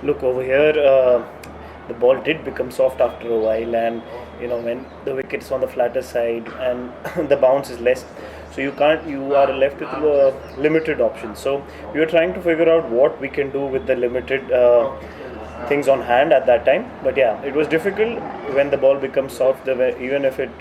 Look over here. The ball did become soft after a while, and when the wicket is on the flatter side and the bounce is less, so you are left with limited options. So we were trying to figure out what we can do with the limited things on hand at that time. But yeah, it was difficult when the ball becomes soft. Even if it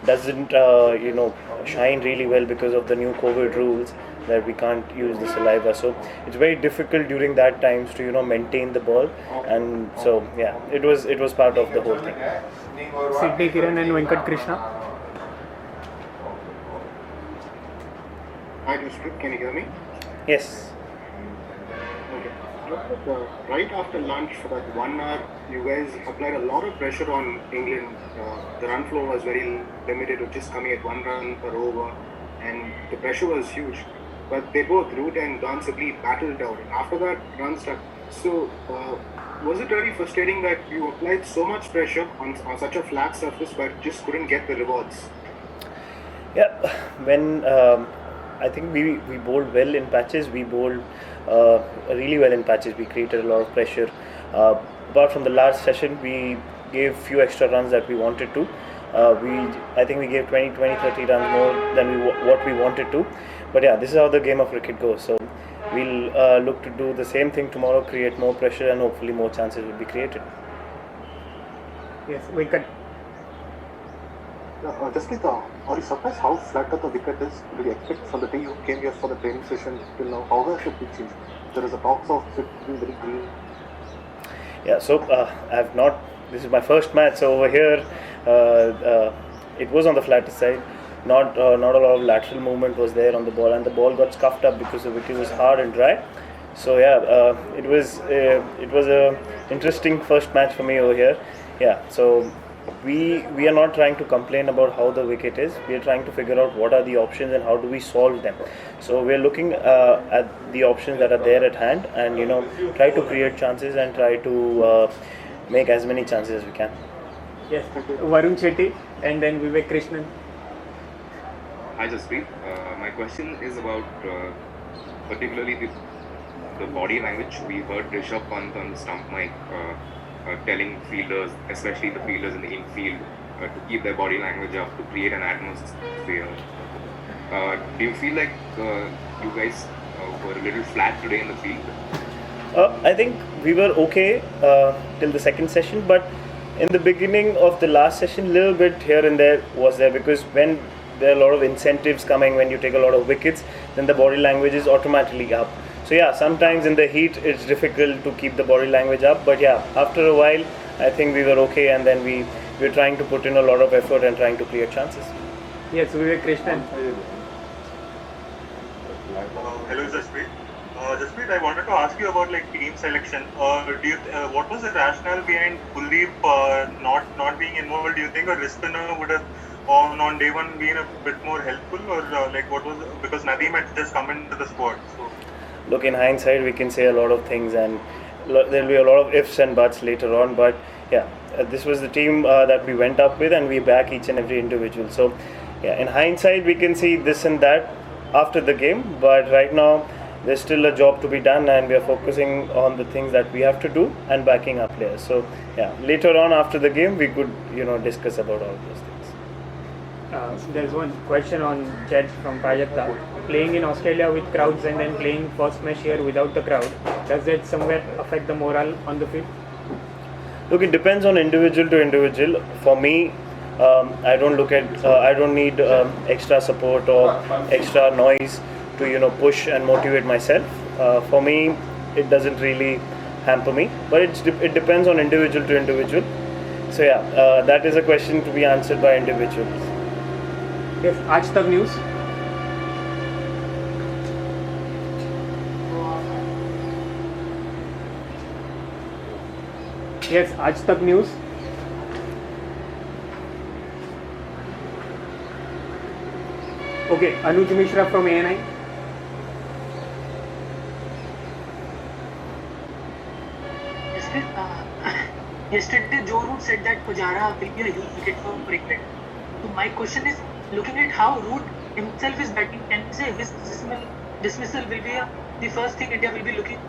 doesn't shine really well because of the new COVID rules that we can't use the saliva. So it's very difficult during that times to maintain the ball, and so yeah, it was part of the whole thing. Sydney Kiran and Venkat Krishna. Hi, District. Can you hear me? Yes. Okay. Right after lunch for that 1 hour, you guys applied a lot of pressure on England. The run flow was very limited, to just coming at 1 run per over, and the pressure was huge. But they both, Root and Gansabli, battled out. After that, run stuck. So, was it really frustrating that you applied so much pressure on such a flat surface but just couldn't get the rewards? Yeah, when I think we bowled well in patches. We bowled really well in patches. We created a lot of pressure. Apart from the last session, we gave few extra runs that we wanted to. I think we gave 20, 30 runs more than what we wanted to. But yeah, this is how the game of cricket goes. So we'll look to do the same thing tomorrow, create more pressure, and hopefully more chances will be created. Yes, Venkat. Jasprit, are you surprised how flat the wicket is? Did you expect from the day you came here for the training session till now? How has the pitch changed? There is a talks of it being very green. Yeah, so I have not. This is my first match, so over here it was on the flatter side. Not a lot of lateral movement was there on the ball, and the ball got scuffed up because the wicket was hard and dry. So yeah, it was a interesting first match for me over here. Yeah, so we are not trying to complain about how the wicket is. We are trying to figure out what are the options and how do we solve them. So we are looking at the options that are there at hand, and try to create chances and try to make as many chances as we can. Yes, Varun Shetty and then Vivek Krishnan. Hi Jaspreet. My question is about particularly the body language. We heard Rishabh Pant on the stump mic telling fielders, especially the fielders in the infield, to keep their body language up, to create an atmosphere. Do you feel like you guys were a little flat today in the field? I think we were okay till the second session, but in the beginning of the last session, little bit here and there was there, because when there are a lot of incentives coming, when you take a lot of wickets, then the body language is automatically up. So yeah, sometimes in the heat it's difficult to keep the body language up, but yeah, after a while I think we were okay, and then we were trying to put in a lot of effort and trying to create chances. Yes, Vivek Krishnan. Hello, Jasprit. Jasprit, I wanted to ask you about team selection. What was the rationale behind Kuldeep not being involved? Do you think a wrist spinner would have on day one been a bit more helpful, or what was because Nadeem had just come into the squad? So. Look, in hindsight, we can say a lot of things, and there'll be a lot of ifs and buts later on. But yeah, this was the team that we went up with, and we back each and every individual. So yeah, in hindsight, we can see this and that after the game, but right now there's still a job to be done, and we are focusing on the things that we have to do and backing our players. So yeah, later on after the game, we could discuss about all those things. There's one question on Jed from Prajakta. Playing in Australia with crowds and then playing first match here without the crowd, does that somewhere affect the morale on the field? Look, it depends on individual to individual. For me, I don't need extra support or extra noise to push and motivate myself. For me, it doesn't really hamper me, but it depends on individual to individual. So yeah, that is a question to be answered by individuals. Yes, Aaj Tak News. Yes, Aaj Tak News. Okay, Anuj Mishra from ANI. Yesterday, Joe Root said that Pujara will be a huge wicket for England. So my question is, looking at how Root himself is batting, can we say his dismissal will be the first thing India will be looking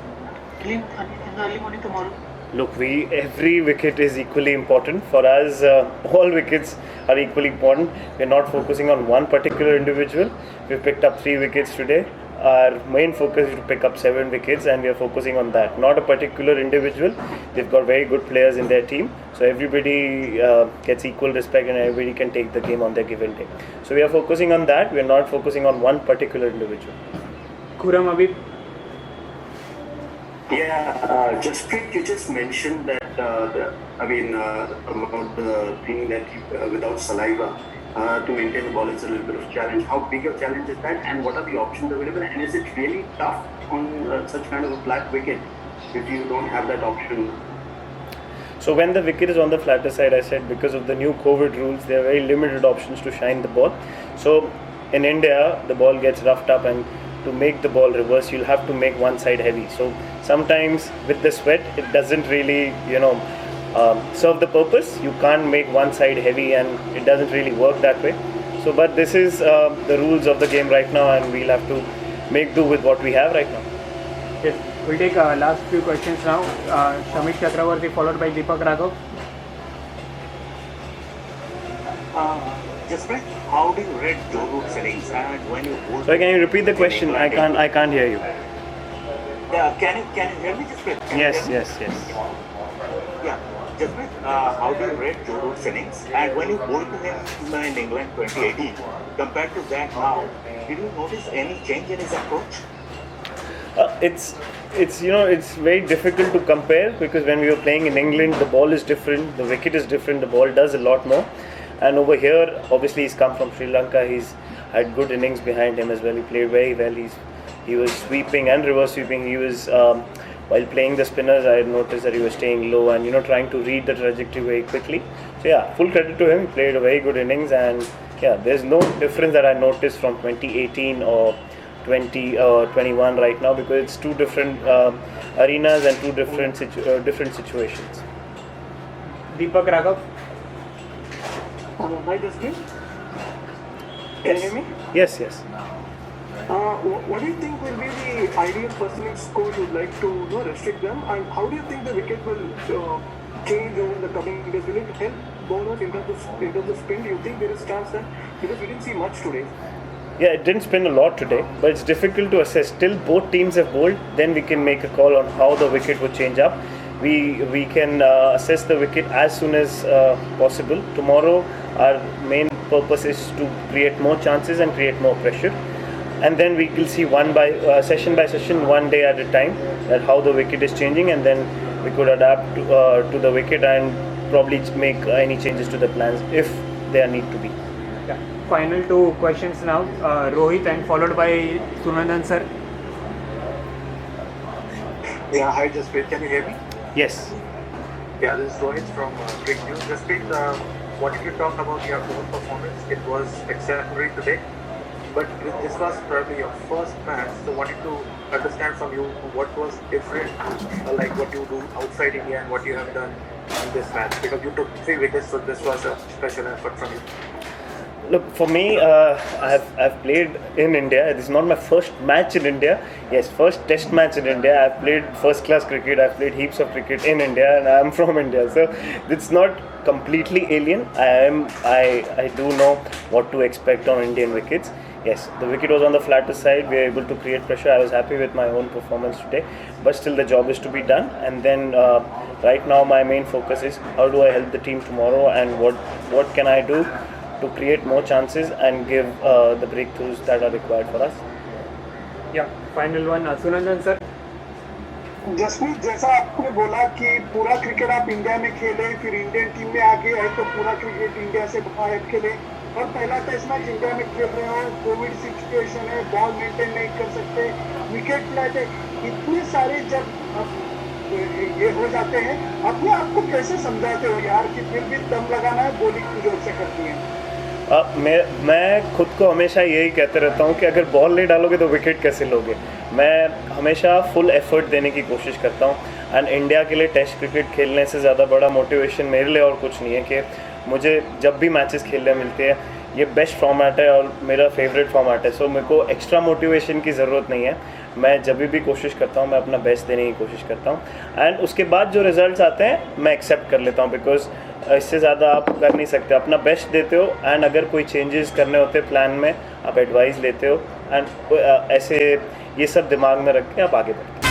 early morning tomorrow? Look, every wicket is equally important for us. All wickets are equally important. We're not focusing on one particular individual. We've picked up 3 wickets today. Our main focus is to pick up 7 wickets, and we are focusing on that. Not a particular individual. They've got very good players in their team, so everybody gets equal respect, and everybody can take the game on their given day. So we are focusing on that. We are not focusing on one particular individual. Khurram Habib. Yeah, Jasprit, you just mentioned that, about the thing that without saliva to maintain the ball is a little bit of challenge. How big a challenge is that, and what are the options available? And is it really tough on such kind of a flat wicket if you don't have that option? So when the wicket is on the flatter side, I said because of the new COVID rules, there are very limited options to shine the ball. So in India, the ball gets roughed up, and to make the ball reverse, you'll have to make one side heavy. So sometimes with the sweat, it doesn't really, serve the purpose. You can't make one side heavy, and it doesn't really work that way. So, but this is the rules of the game right now, and we'll have to make do with what we have right now. Yes, we'll take last few questions now. Shamit Chakravarti followed by Deepak Raghav. Jasprit, how do you rate Joe Root's innings, and when you hold? Sorry, can you repeat the question? I can't hear you. Yeah, can you hear me, Jasprit? Yes. Yeah, Jasprit, how do you rate Joe Root's innings, and when you bowled to him in England 2018, compared to that now, did you notice any change in his approach? It's very difficult to compare, because when we were playing in England, the ball is different, the wicket is different, the ball does a lot more. And over here, obviously, he's come from Sri Lanka. He's had good innings behind him as well. He played very well. He was sweeping and reverse sweeping. He was while playing the spinners, I noticed that he was staying low and trying to read the trajectory very quickly. So yeah, full credit to him. He played a very good innings, and yeah, there's no difference that I noticed from 2018 or 20 or 21 right now, because it's two different arenas and two different situations. Deepak Raghav. Hi, Jasprit. Can you hear me? Yes. What do you think will be the ideal percentage score you'd like to restrict them, and how do you think the wicket will change over the coming days? Will it help bowlers in terms of spin? Do you think there is chance that, because we didn't see much today? Yeah, it didn't spin a lot today, but it's difficult to assess. Till both teams have bowled, then we can make a call on how the wicket would change up. We can assess the wicket as soon as possible. Tomorrow, our main purpose is to create more chances and create more pressure, and then we will see session by session, one day at a time, that how the wicket is changing, and then we could adapt to the wicket and probably make any changes to the plans if there need to be. Yeah. Final 2 questions now. Rohit and followed by Sunandan sir. Yeah, hi Jasprit, can you hear me? Yes. Yeah, this is Rohit from Crick News. Jasprit, wanted to talk about your own performance. It was exemplary today, but this was probably your first match, so wanted to understand from you what was different, like what you do outside India and what you have done in this match, because you took 3 wickets, so this was a special effort from you. Look, for me, I've played in India. This is not my first match in India. Yes, first test match in India. I've played first class cricket. I've played heaps of cricket in India, and I'm from India. So it's not completely alien. I do know what to expect on Indian wickets. Yes, the wicket was on the flatter side. We were able to create pressure. I was happy with my own performance today, but still the job is to be done. And then right now, my main focus is how do I help the team tomorrow, and what can I do to create more chances and give the breakthroughs that are required for us. Yeah, final one, Sunandan sir. Jasmeet, जैसा आपने बोला कि पूरा cricket आप India में खेले, फिर Indian team में आगे आए तो पूरा क्रिकेट इंडिया से बाहर खेले, और पहला टेस्ट मैच इंडिया में खेल रहे हो, कोविड सिचुएशन है, बॉल मेंटेन नहीं कर सकते, विकेट फ्लैट है, इतने सारे जब ये हो जाते हैं, अपने आप को कैसे समझाते हो यार कि फिर भी दम लगाना है, बॉलिंग जोर से करती है? मैं खुद को हमेशा यही कहते रहता हूँ कि अगर बॉल नहीं डालोगे तो विकेट कैसे लोगे. मैं हमेशा फुल एफर्ट देने की कोशिश करता हूँ, एंड इंडिया के लिए टेस्ट क्रिकेट खेलने से ज़्यादा बड़ा मोटिवेशन मेरे लिए और कुछ नहीं है कि मुझे जब भी मैचेस खेलने मिलते हैं ये बेस्ट फॉर्मेट है और मेरा फेवरेट फॉर्मेट है. सो मेरे को एक्स्ट्रा मोटिवेशन की ज़रूरत नहीं है. मैं जब भी कोशिश करता हूँ मैं अपना बेस्ट देने की कोशिश करता हूँ, एंड उसके बाद जो रिजल्ट्स आते हैं मैं एक्सेप्ट कर लेता हूँ, बिकॉज इससे ज़्यादा आप कर नहीं सकते. अपना बेस्ट देते हो, एंड अगर कोई चेंजेस करने होते हैं प्लान में आप एडवाइस लेते हो, एंड ऐसे ये सब दिमाग में रख के आप आगे बढ़ते हो.